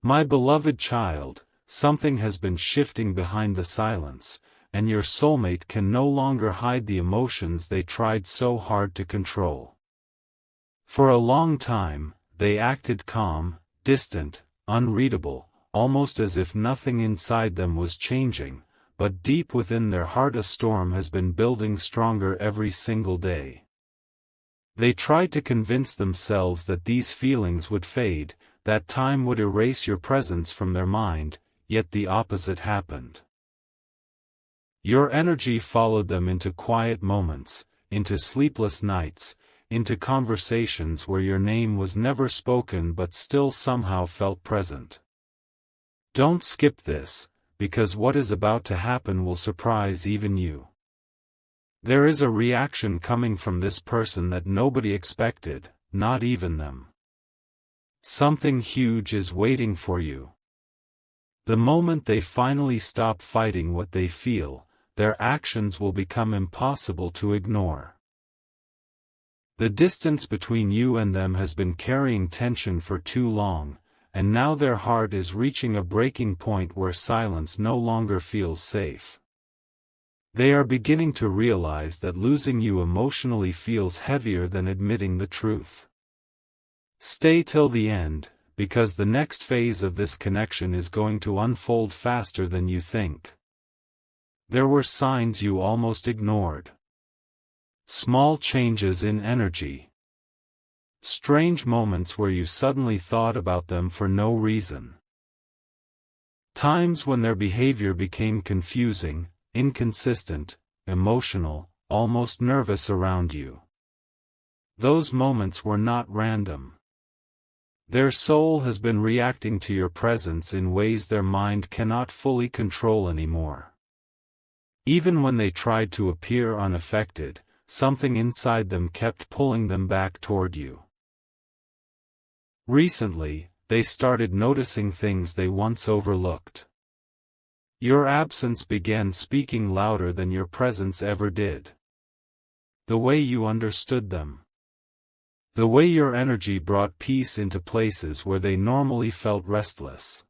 My beloved child, something has been shifting behind the silence, and your soulmate can no longer hide the emotions they tried so hard to control. For a long time, they acted calm, distant, unreadable, almost as if nothing inside them was changing, but deep within their heart a storm has been building stronger every single day. They tried to convince themselves that these feelings would fade, that time would erase your presence from their mind, yet the opposite happened. Your energy followed them into quiet moments, into sleepless nights, into conversations where your name was never spoken but still somehow felt present. Don't skip this, because what is about to happen will surprise even you. There is a reaction coming from this person that nobody expected, not even them. Something huge is waiting for you. The moment they finally stop fighting what they feel, their actions will become impossible to ignore. The distance between you and them has been carrying tension for too long, and now their heart is reaching a breaking point where silence no longer feels safe. They are beginning to realize that losing you emotionally feels heavier than admitting the truth. Stay till the end, because the next phase of this connection is going to unfold faster than you think. There were signs you almost ignored. Small changes in energy. Strange moments where you suddenly thought about them for no reason. Times when their behavior became confusing, inconsistent, emotional, almost nervous around you. Those moments were not random. Their soul has been reacting to your presence in ways their mind cannot fully control anymore. Even when they tried to appear unaffected, something inside them kept pulling them back toward you. Recently, they started noticing things they once overlooked. Your absence began speaking louder than your presence ever did. The way you understood them. The way your energy brought peace into places where they normally felt restless.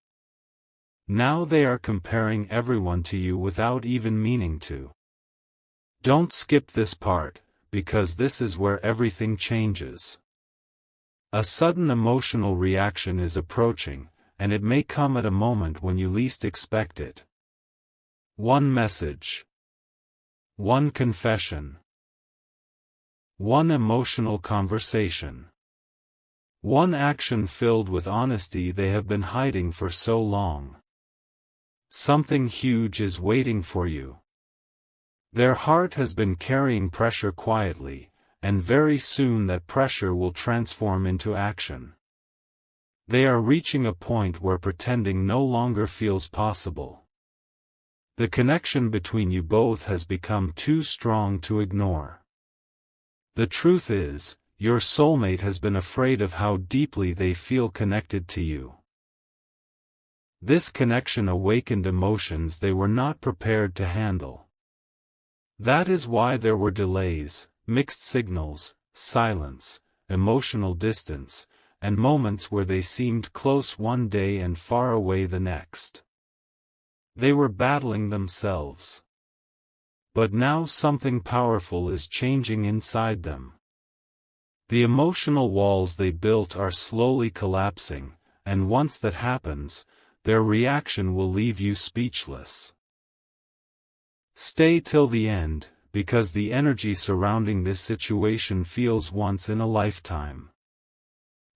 Now they are comparing everyone to you without even meaning to. Don't skip this part, because this is where everything changes. A sudden emotional reaction is approaching, and it may come at a moment when you least expect it. One message. One confession. One emotional conversation. One action filled with honesty they have been hiding for so long. Something huge is waiting for you. Their heart has been carrying pressure quietly, and very soon that pressure will transform into action. They are reaching a point where pretending no longer feels possible. The connection between you both has become too strong to ignore. The truth is, your soulmate has been afraid of how deeply they feel connected to you. This connection awakened emotions they were not prepared to handle. That is why there were delays, mixed signals, silence, emotional distance, and moments where they seemed close one day and far away the next. They were battling themselves. But now something powerful is changing inside them. The emotional walls they built are slowly collapsing, and once that happens, their reaction will leave you speechless. Stay till the end, because the energy surrounding this situation feels once in a lifetime.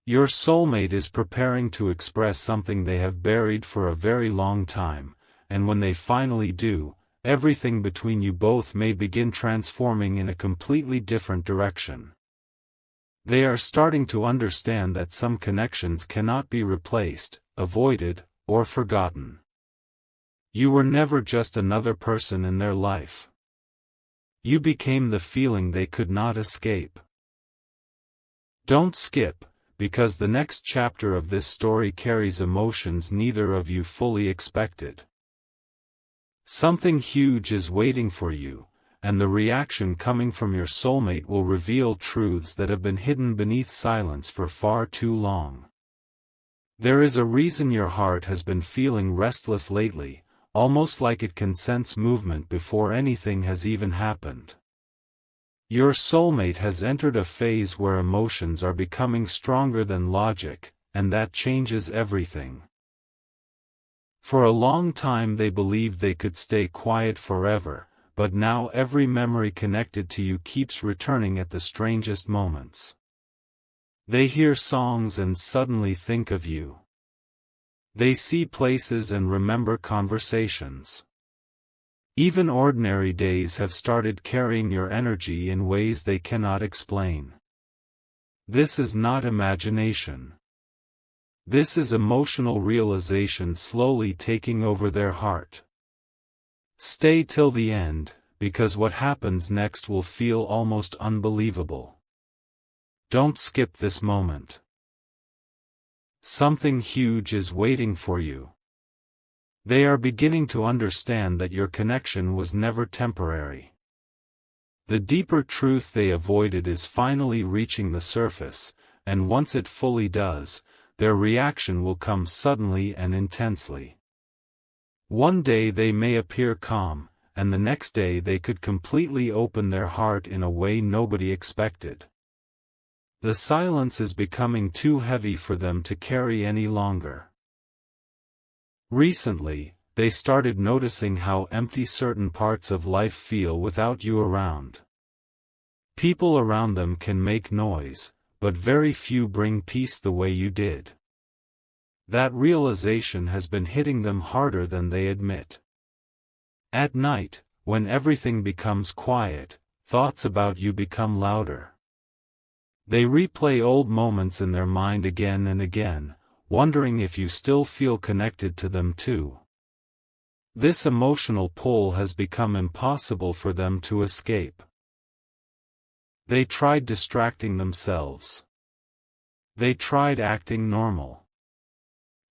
Your soulmate is preparing to express something they have buried for a very long time, and when they finally do, everything between you both may begin transforming in a completely different direction. They are starting to understand that some connections cannot be replaced, avoided, or forgotten. You were never just another person in their life. You became the feeling they could not escape. Don't skip, because the next chapter of this story carries emotions neither of you fully expected. Something huge is waiting for you, and the reaction coming from your soulmate will reveal truths that have been hidden beneath silence for far too long. There is a reason your heart has been feeling restless lately, almost like it can sense movement before anything has even happened. Your soulmate has entered a phase where emotions are becoming stronger than logic, and that changes everything. For a long time they believed they could stay quiet forever, but now every memory connected to you keeps returning at the strangest moments. They hear songs and suddenly think of you. They see places and remember conversations. Even ordinary days have started carrying your energy in ways they cannot explain. This is not imagination. This is emotional realization slowly taking over their heart. Stay till the end, because what happens next will feel almost unbelievable. Don't skip this moment. Something huge is waiting for you. They are beginning to understand that your connection was never temporary. The deeper truth they avoided is finally reaching the surface, and once it fully does, their reaction will come suddenly and intensely. One day they may appear calm, and the next day they could completely open their heart in a way nobody expected. The silence is becoming too heavy for them to carry any longer. Recently, they started noticing how empty certain parts of life feel without you around. People around them can make noise, but very few bring peace the way you did. That realization has been hitting them harder than they admit. At night, when everything becomes quiet, thoughts about you become louder. They replay old moments in their mind again and again, wondering if you still feel connected to them too. This emotional pull has become impossible for them to escape. They tried distracting themselves. They tried acting normal.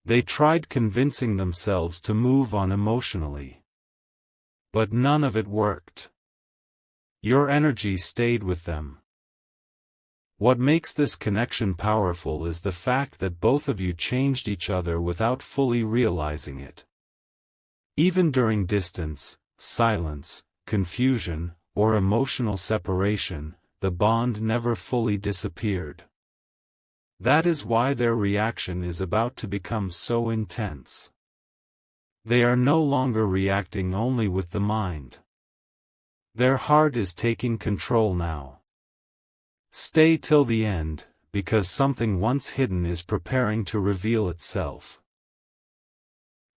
They tried convincing themselves to move on emotionally. But none of it worked. Your energy stayed with them. What makes this connection powerful is the fact that both of you changed each other without fully realizing it. Even during distance, silence, confusion, or emotional separation, the bond never fully disappeared. That is why their reaction is about to become so intense. They are no longer reacting only with the mind. Their heart is taking control now. Stay till the end, because something once hidden is preparing to reveal itself.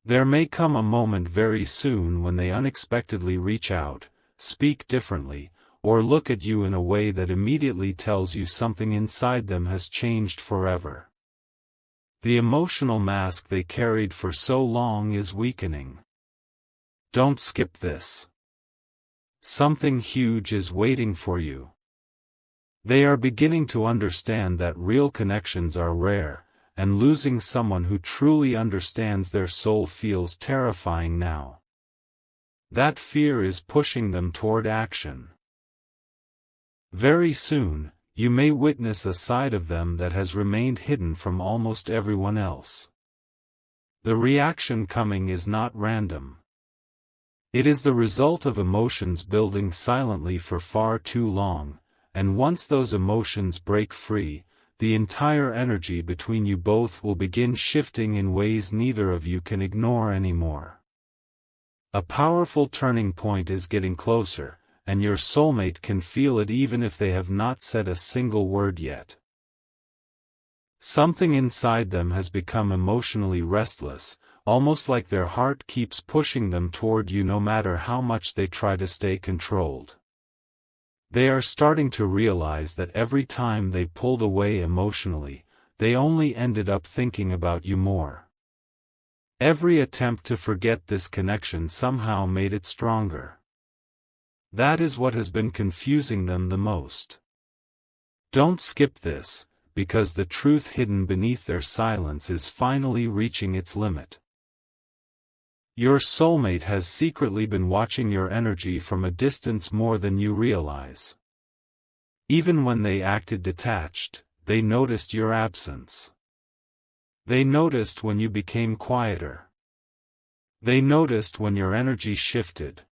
There may come a moment very soon when they unexpectedly reach out, speak differently, or look at you in a way that immediately tells you something inside them has changed forever. The emotional mask they carried for so long is weakening. Don't skip this. Something huge is waiting for you. They are beginning to understand that real connections are rare, and losing someone who truly understands their soul feels terrifying now. That fear is pushing them toward action. Very soon, you may witness a side of them that has remained hidden from almost everyone else. The reaction coming is not random. It is the result of emotions building silently for far too long, and once those emotions break free, the entire energy between you both will begin shifting in ways neither of you can ignore anymore. A powerful turning point is getting closer, and your soulmate can feel it even if they have not said a single word yet. Something inside them has become emotionally restless, almost like their heart keeps pushing them toward you no matter how much they try to stay controlled. They are starting to realize that every time they pulled away emotionally, they only ended up thinking about you more. Every attempt to forget this connection somehow made it stronger. That is what has been confusing them the most. Don't skip this, because the truth hidden beneath their silence is finally reaching its limit. Your soulmate has secretly been watching your energy from a distance more than you realize. Even when they acted detached, they noticed your absence. They noticed when you became quieter. They noticed when your energy shifted.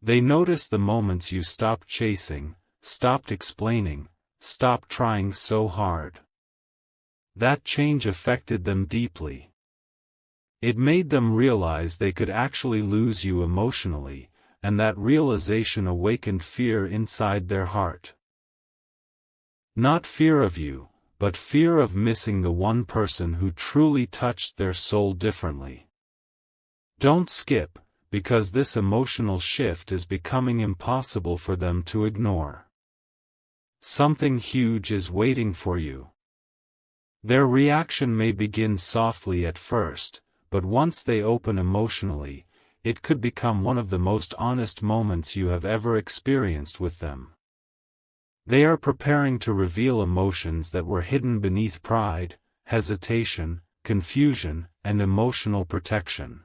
They noticed the moments you stopped chasing, stopped explaining, stopped trying so hard. That change affected them deeply. It made them realize they could actually lose you emotionally, and that realization awakened fear inside their heart. Not fear of you, but fear of missing the one person who truly touched their soul differently. Don't skip, because this emotional shift is becoming impossible for them to ignore. Something huge is waiting for you. Their reaction may begin softly at first, but once they open emotionally, it could become one of the most honest moments you have ever experienced with them. They are preparing to reveal emotions that were hidden beneath pride, hesitation, confusion, and emotional protection.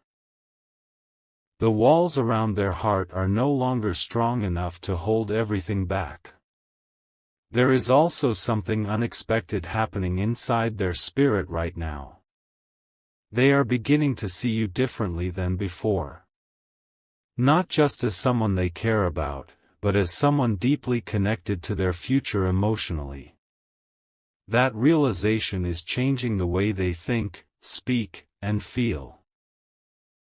The walls around their heart are no longer strong enough to hold everything back. There is also something unexpected happening inside their spirit right now. They are beginning to see you differently than before. Not just as someone they care about, but as someone deeply connected to their future emotionally. That realization is changing the way they think, speak, and feel.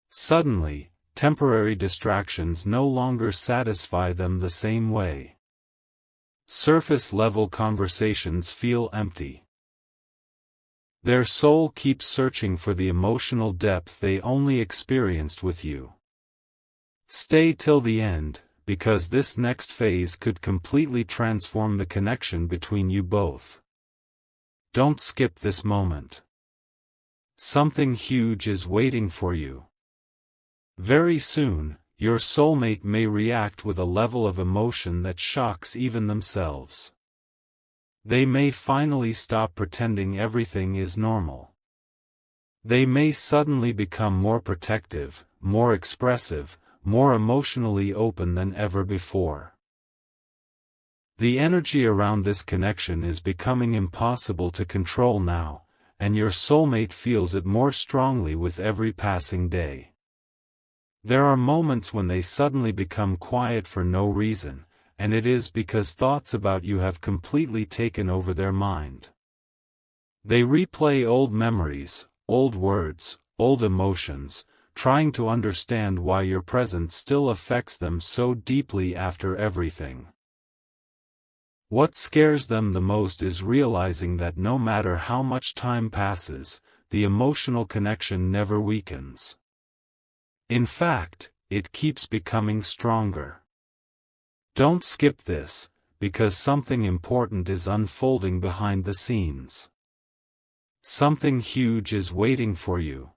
Suddenly, temporary distractions no longer satisfy them the same way. Surface-level conversations feel empty. Their soul keeps searching for the emotional depth they only experienced with you. Stay till the end, because this next phase could completely transform the connection between you both. Don't skip this moment. Something huge is waiting for you. Very soon, your soulmate may react with a level of emotion that shocks even themselves. They may finally stop pretending everything is normal. They may suddenly become more protective, more expressive, more emotionally open than ever before. The energy around this connection is becoming impossible to control now, and your soulmate feels it more strongly with every passing day. There are moments when they suddenly become quiet for no reason, and it is because thoughts about you have completely taken over their mind. They replay old memories, old words, old emotions, trying to understand why your presence still affects them so deeply after everything. What scares them the most is realizing that no matter how much time passes, the emotional connection never weakens. In fact, it keeps becoming stronger. Don't skip this, because something important is unfolding behind the scenes. Something huge is waiting for you.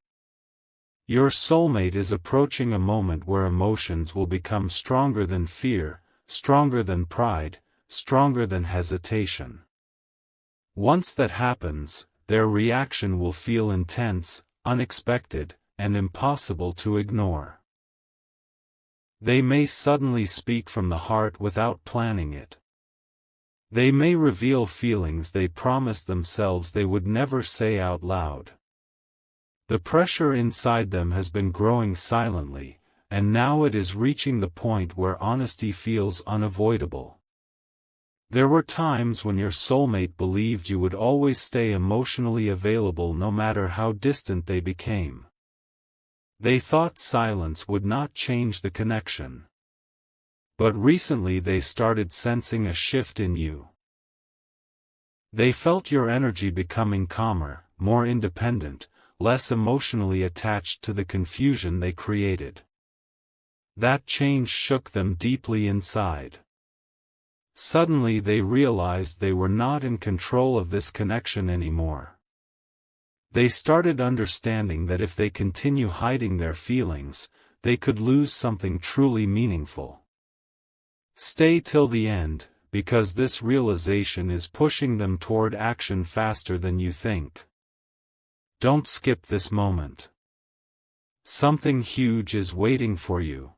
Your soulmate is approaching a moment where emotions will become stronger than fear, stronger than pride, stronger than hesitation. Once that happens, their reaction will feel intense, unexpected, and impossible to ignore. They may suddenly speak from the heart without planning it. They may reveal feelings they promised themselves they would never say out loud. The pressure inside them has been growing silently, and now it is reaching the point where honesty feels unavoidable. There were times when your soulmate believed you would always stay emotionally available no matter how distant they became. They thought silence would not change the connection. But recently they started sensing a shift in you. They felt your energy becoming calmer, more independent, less emotionally attached to the confusion they created. That change shook them deeply inside. Suddenly they realized they were not in control of this connection anymore. They started understanding that if they continue hiding their feelings, they could lose something truly meaningful. Stay till the end, because this realization is pushing them toward action faster than you think. Don't skip this moment. Something huge is waiting for you.